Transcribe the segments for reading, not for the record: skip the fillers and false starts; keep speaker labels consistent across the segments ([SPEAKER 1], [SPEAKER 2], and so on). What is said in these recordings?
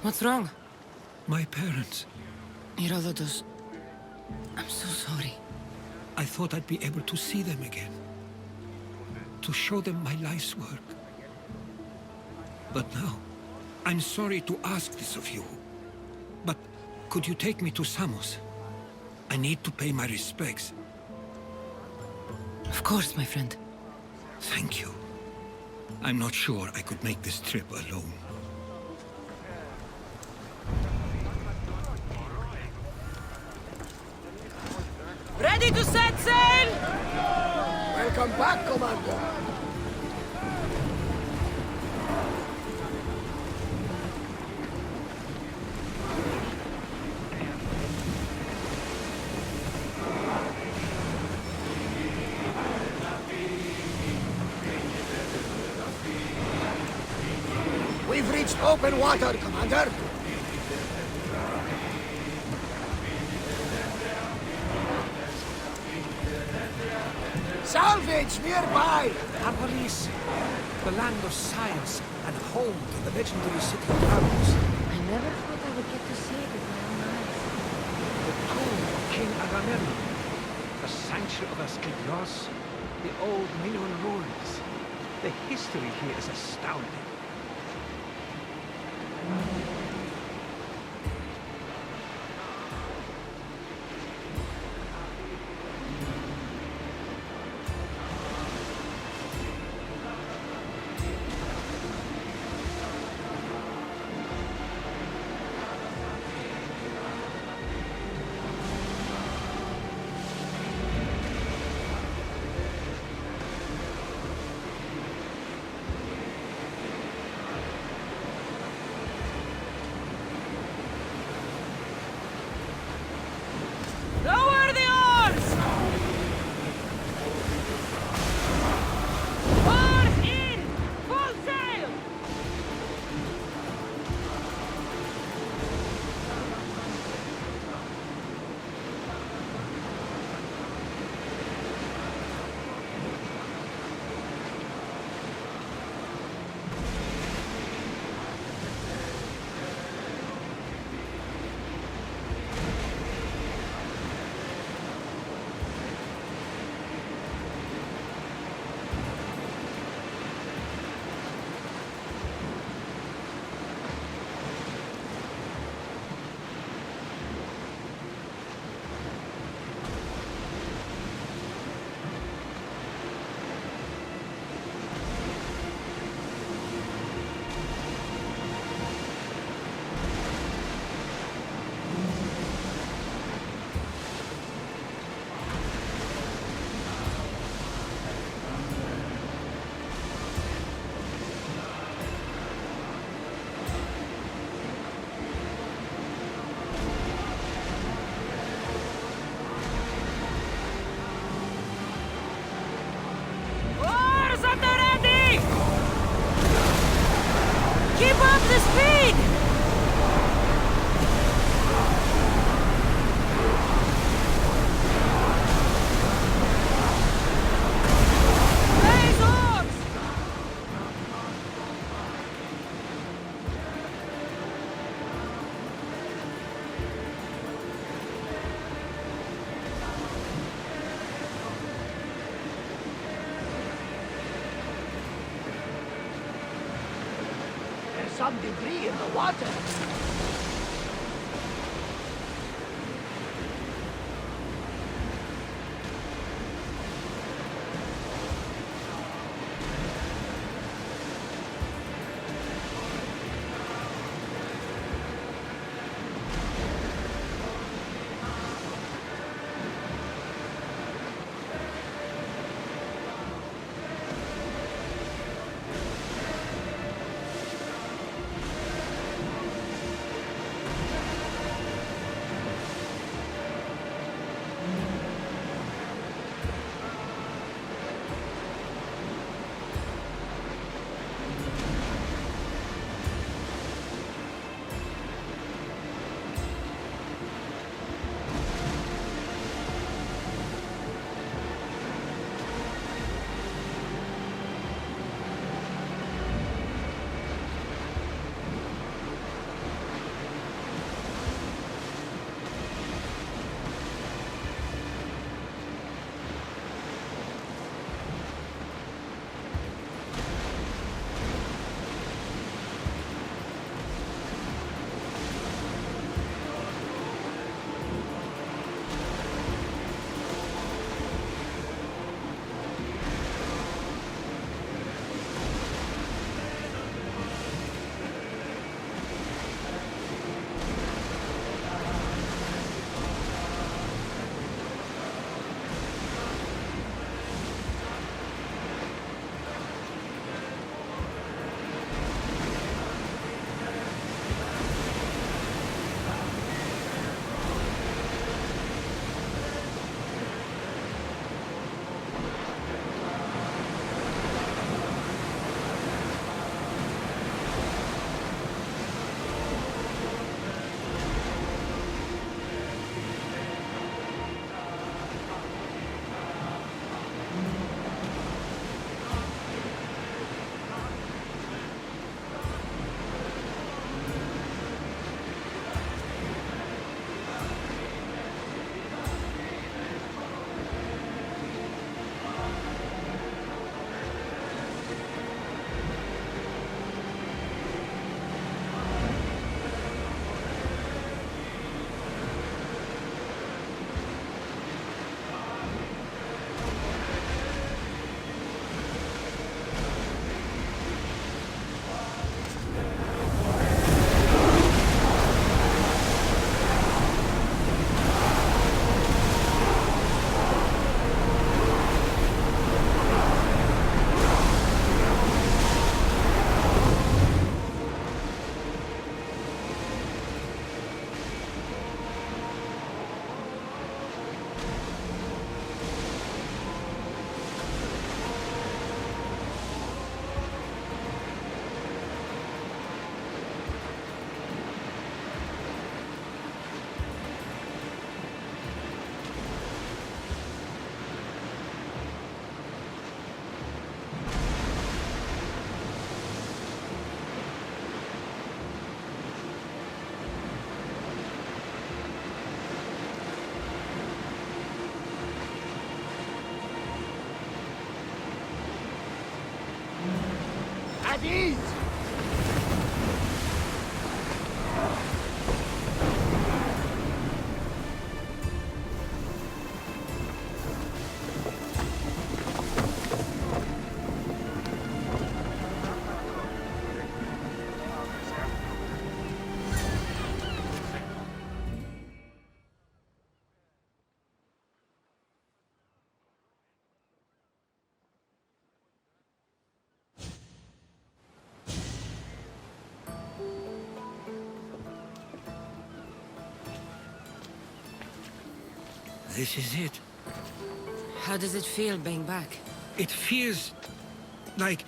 [SPEAKER 1] What's wrong?
[SPEAKER 2] My parents.
[SPEAKER 1] Herodotus, I'm so sorry.
[SPEAKER 2] I thought I'd be able to see them again. To show them my life's work. But now, I'm sorry to ask this of you. But could you take me to Samos? I need to pay my respects.
[SPEAKER 1] Of course, my friend.
[SPEAKER 2] Thank you. I'm not sure I could make this trip alone.
[SPEAKER 1] Ready to set sail!
[SPEAKER 3] Welcome back, Commander. We've reached open water, Commander. Salvage nearby!
[SPEAKER 2] Odyssey, the land of science and home to the legendary city of Argos.
[SPEAKER 4] I never thought I would get to see it with my own eyes.
[SPEAKER 2] The tomb of King Agamemnon, the sanctuary of Asclepios, the old Minoan ruins. The history here is astounding.
[SPEAKER 1] Lower the oars! Oars in! Full sail! Oars at the ready! Keep up the speed! Raise oars!
[SPEAKER 3] There's some debris in the water. at ease!
[SPEAKER 2] This is it.
[SPEAKER 1] How does it feel being back?
[SPEAKER 2] It feels like...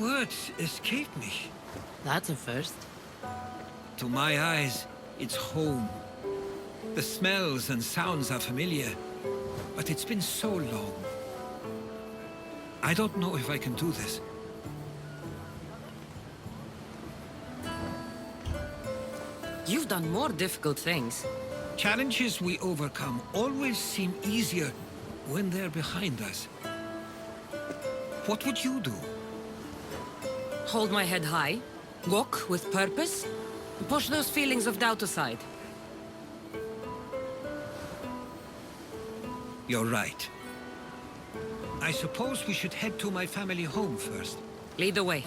[SPEAKER 2] words escape me.
[SPEAKER 1] That's a first.
[SPEAKER 2] To my eyes, it's home. The smells and sounds are familiar, but it's been so long. I don't know if I can do this.
[SPEAKER 1] You've done more difficult things.
[SPEAKER 2] Challenges we overcome always seem easier when they're behind us. What would you do?
[SPEAKER 1] Hold my head high, walk with purpose, and push those feelings of doubt aside.
[SPEAKER 2] You're right. I suppose we should head to my family home first.
[SPEAKER 1] Lead the way.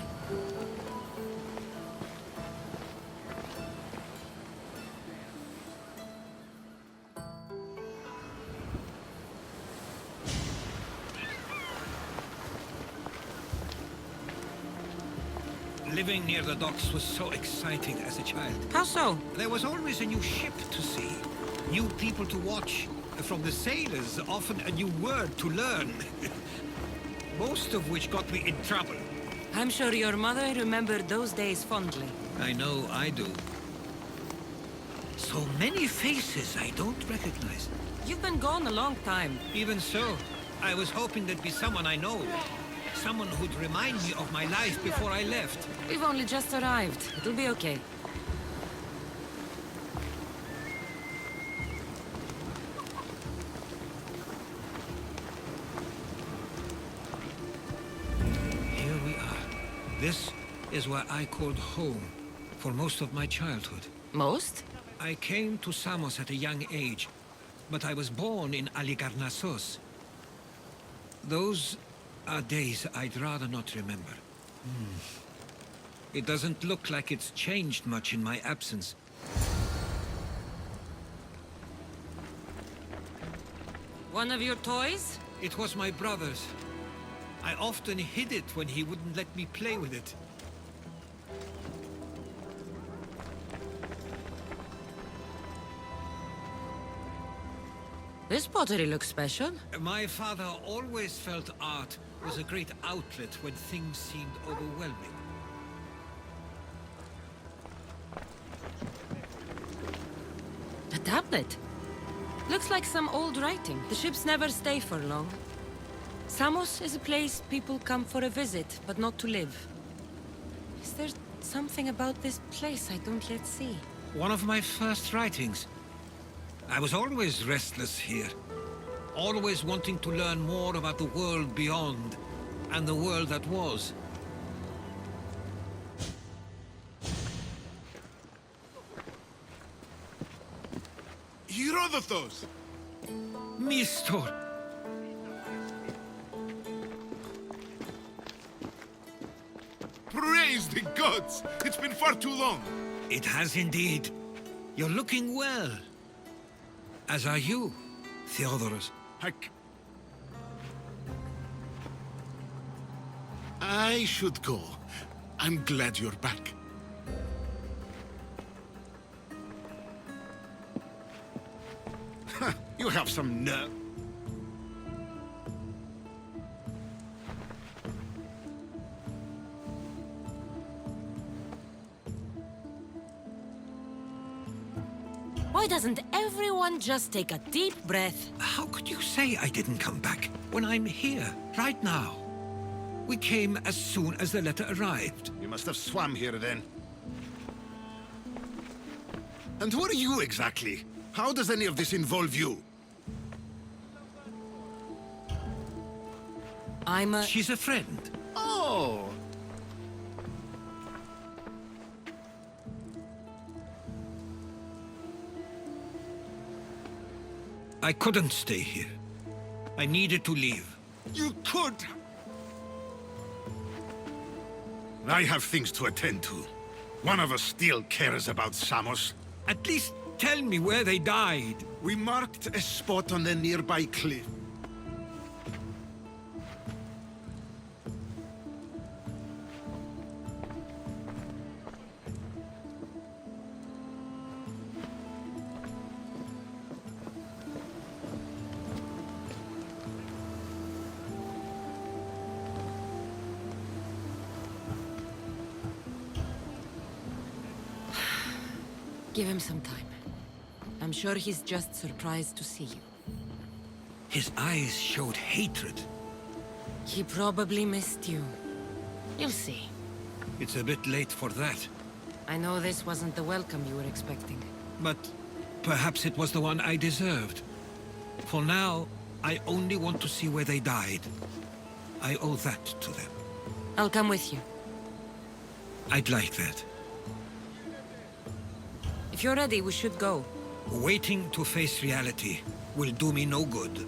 [SPEAKER 2] Living near the docks was so exciting as a child.
[SPEAKER 1] How so?
[SPEAKER 2] There was always a new ship to see, new people to watch. From the sailors, often a new word to learn. Most of which got me in trouble.
[SPEAKER 1] I'm sure your mother remembered those days fondly.
[SPEAKER 2] I know I do. So many faces I don't recognize.
[SPEAKER 1] You've been gone a long time.
[SPEAKER 2] Even so, I was hoping there'd be someone I know. Someone who'd remind me of my life before I left.
[SPEAKER 1] We've only just arrived. It'll be okay.
[SPEAKER 2] Here we are. This is where I called home for most of my childhood.
[SPEAKER 1] Most?
[SPEAKER 2] I came to Samos at a young age, but I was born in Aligarnassos. Those are days I'd rather not remember. It doesn't look like it's changed much in my absence.
[SPEAKER 1] One of your toys?
[SPEAKER 2] It was my brother's. I often hid it when he wouldn't let me play with it.
[SPEAKER 1] This pottery looks special.
[SPEAKER 2] My father always felt art was a great outlet when things seemed overwhelming.
[SPEAKER 1] A tablet. Looks like some old writing. The ships never stay for long. Samos is a place people come for a visit, but not to live. Is there something about this place I don't yet see?
[SPEAKER 2] One of my first writings. I was always restless here. Always wanting to learn more about the world beyond, and the world that was.
[SPEAKER 5] Herodotus!
[SPEAKER 2] Mistor!
[SPEAKER 5] Praise the gods! It's been far too long.
[SPEAKER 2] It has indeed. You're looking well. As are you, Theodorus.
[SPEAKER 5] I should go. I'm glad you're back. You have some nerve.
[SPEAKER 1] Why doesn't everyone just take a deep breath?
[SPEAKER 2] How could you say I didn't come back when I'm here, right now? We came as soon as the letter arrived.
[SPEAKER 5] You must have swam here then. And who are you exactly? How does any of this involve you?
[SPEAKER 1] I'm a...
[SPEAKER 2] She's a friend.
[SPEAKER 5] Oh!
[SPEAKER 2] I couldn't stay here. I needed to leave.
[SPEAKER 5] You could! I have things to attend to. One of us still cares about Samos.
[SPEAKER 2] At least tell me where they died.
[SPEAKER 5] We marked a spot on the nearby cliff.
[SPEAKER 1] Give him some time. I'm sure he's just surprised to see you.
[SPEAKER 2] His eyes showed hatred.
[SPEAKER 1] He probably missed you. You'll see.
[SPEAKER 2] It's a bit late for that.
[SPEAKER 1] I know this wasn't the welcome you were expecting.
[SPEAKER 2] But perhaps it was the one I deserved. For now, I only want to see where they died. I owe that to them.
[SPEAKER 1] I'll come with you.
[SPEAKER 2] I'd like that.
[SPEAKER 1] If you're ready, we should go.
[SPEAKER 2] Waiting to face reality will do me no good.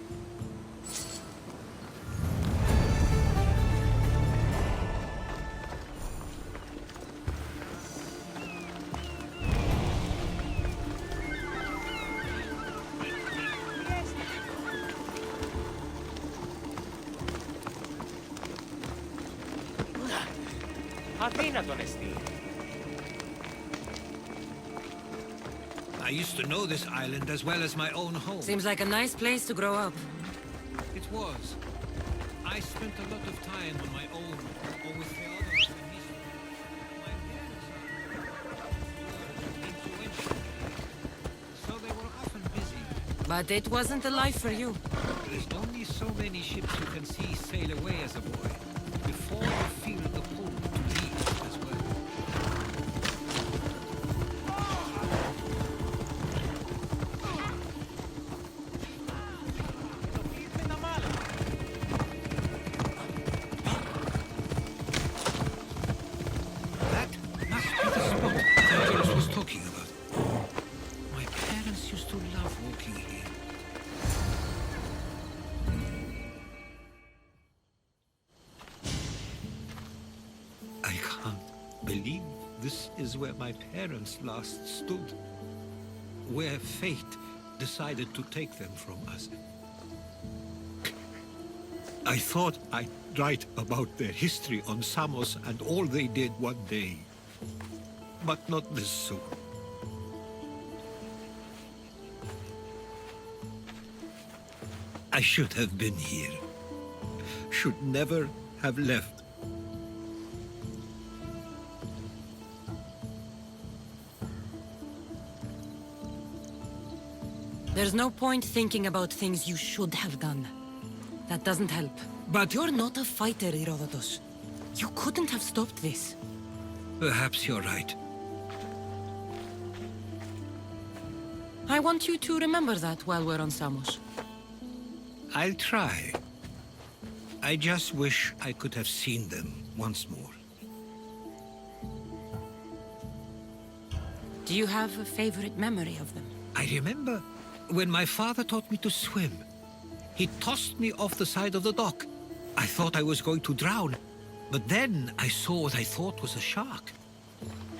[SPEAKER 6] Αδύνατον εστί.
[SPEAKER 2] I used to know this island as well as my own home.
[SPEAKER 1] Seems like a nice place to grow up.
[SPEAKER 2] It was. I spent a lot of time on my own, or with the others in history. My parents are influential, so they were often busy.
[SPEAKER 1] But it wasn't a life for you.
[SPEAKER 2] There's only so many ships you can see sail away as a boy, before you feel the pull to leave as well. That must be the spot Angelus was talking about. My parents used to love walking here. I can't believe this is where my parents last stood. Where fate decided to take them from us. I thought I'd write about their history on Samos and all they did one day. But not this soon. I should have been here. Should never have left.
[SPEAKER 1] There's no point thinking about things you should have done. That doesn't help.
[SPEAKER 2] But
[SPEAKER 1] You're not a fighter, Herodotus. You couldn't have stopped this.
[SPEAKER 2] perhaps you're right.
[SPEAKER 1] I want you to remember that while we're on Samos.
[SPEAKER 2] I'll try. I just wish I could have seen them once more.
[SPEAKER 1] Do you have a favorite memory of them?
[SPEAKER 2] I remember when my father taught me to swim. He tossed me off the side of the dock. I thought I was going to drown, but then I saw what I thought was a shark.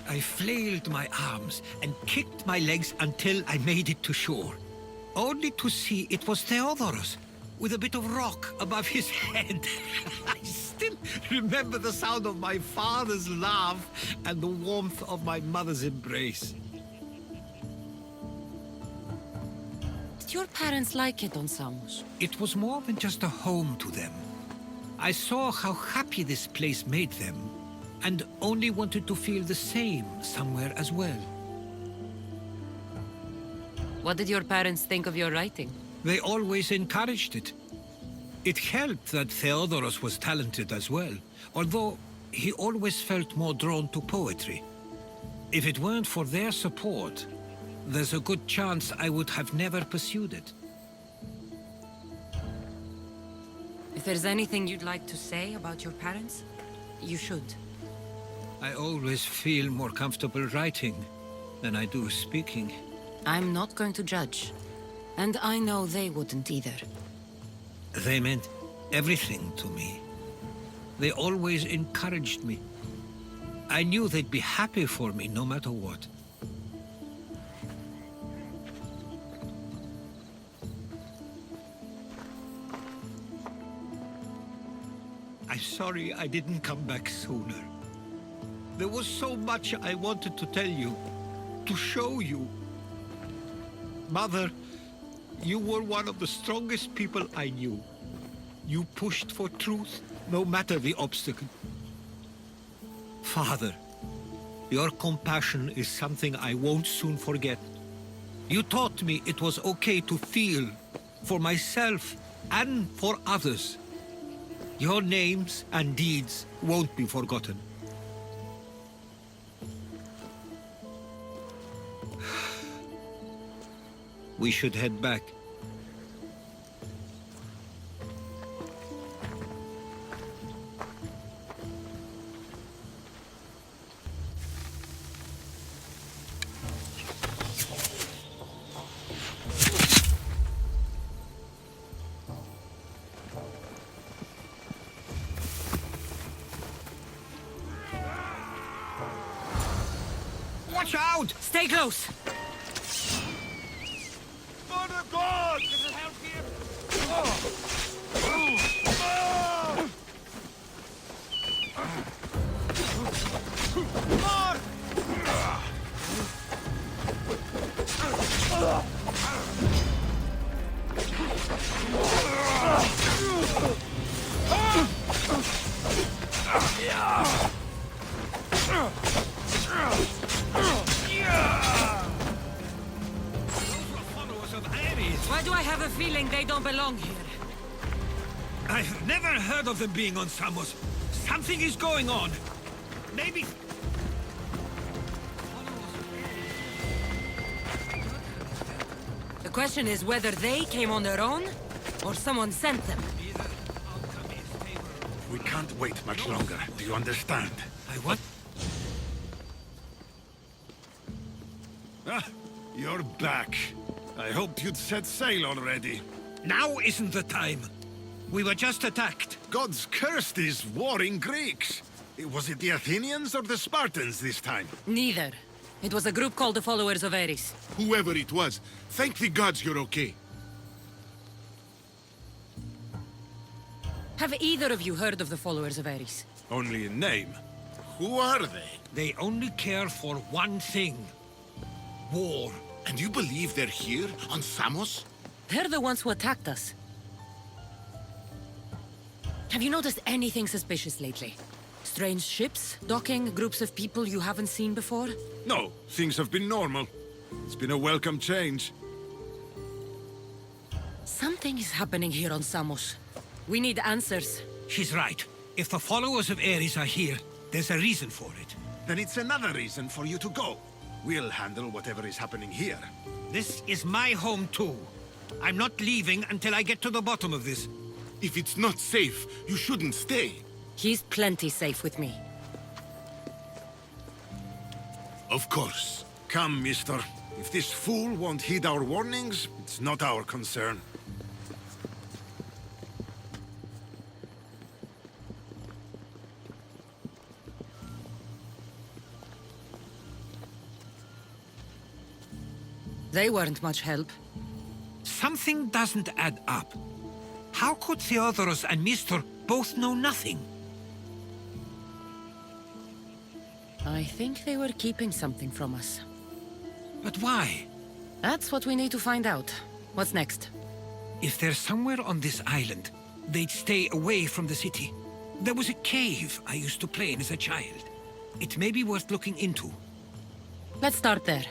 [SPEAKER 2] I flailed my arms and kicked my legs until I made it to shore, only to see it was Theodorus, with a bit of rock above his head. I still remember the sound of my father's laugh and the warmth of my mother's embrace.
[SPEAKER 1] Did your parents like it on Samos?
[SPEAKER 2] It was more than just a home to them. I saw how happy this place made them, and only wanted to feel the same somewhere as well.
[SPEAKER 1] What did your parents think of your writing?
[SPEAKER 2] They always encouraged it. It helped that Theodorus was talented as well, although he always felt more drawn to poetry. If it weren't for their support, there's a good chance I would have never pursued it.
[SPEAKER 1] If there's anything you'd like to say about your parents, you should.
[SPEAKER 2] I always feel more comfortable writing than I do speaking.
[SPEAKER 1] I'm not going to judge. And I know they wouldn't either.
[SPEAKER 2] They meant everything to me. They always encouraged me. I knew they'd be happy for me no matter what. I'm sorry I didn't come back sooner. There was so much I wanted to tell you, to show you. Mother, you were one of the strongest people I knew. You pushed for truth, no matter the obstacle. Father, your compassion is something I won't soon forget. You taught me it was okay to feel, for myself and for others. Your names and deeds won't be forgotten. We should head back. Watch out!
[SPEAKER 1] Stay close!
[SPEAKER 5] Mother God! Little help here!
[SPEAKER 1] Why do I have a feeling they don't belong here?
[SPEAKER 2] I've never heard of them being on Samos. Something is going on. Maybe...
[SPEAKER 1] The question is whether they came on their own, or someone sent them.
[SPEAKER 5] We can't wait much longer. Do you understand?
[SPEAKER 2] I what?
[SPEAKER 5] Ah, you're back. I hoped you'd set sail already.
[SPEAKER 2] Now isn't the time. We were just attacked.
[SPEAKER 5] God's cursed these warring Greeks. Was it the Athenians or the Spartans this time?
[SPEAKER 1] Neither. It was a group called the Followers of Ares.
[SPEAKER 7] Whoever it was, thank the gods you're okay.
[SPEAKER 1] Have either of you heard of the Followers of Ares?
[SPEAKER 5] Only in name.
[SPEAKER 7] Who are they?
[SPEAKER 2] They only care for one thing. War.
[SPEAKER 7] And you believe they're here, on Samos?
[SPEAKER 1] They're the ones who attacked us. Have you noticed anything suspicious lately? Strange ships, docking, groups of people you haven't seen before?
[SPEAKER 5] No, things have been normal. It's been a welcome change.
[SPEAKER 1] Something is happening here on Samos. We need answers.
[SPEAKER 2] She's right. If the followers of Ares are here, there's a reason for it.
[SPEAKER 5] Then it's another reason for you to go. We'll handle whatever is happening here.
[SPEAKER 2] This is my home too. I'm not leaving until I get to the bottom of this.
[SPEAKER 7] If it's not safe, you shouldn't stay.
[SPEAKER 1] He's plenty safe with me.
[SPEAKER 7] Of course.
[SPEAKER 5] Come, mister. If this fool won't heed our warnings, it's not our concern.
[SPEAKER 1] They weren't much help.
[SPEAKER 2] Something doesn't add up. How could Theodoros and Mistor both know nothing?
[SPEAKER 1] I think they were keeping something from us.
[SPEAKER 2] But why?
[SPEAKER 1] That's what we need to find out. What's next?
[SPEAKER 2] If they're somewhere on this island, they'd stay away from the city. There was a cave I used to play in as a child. It may be worth looking into.
[SPEAKER 1] Let's start there.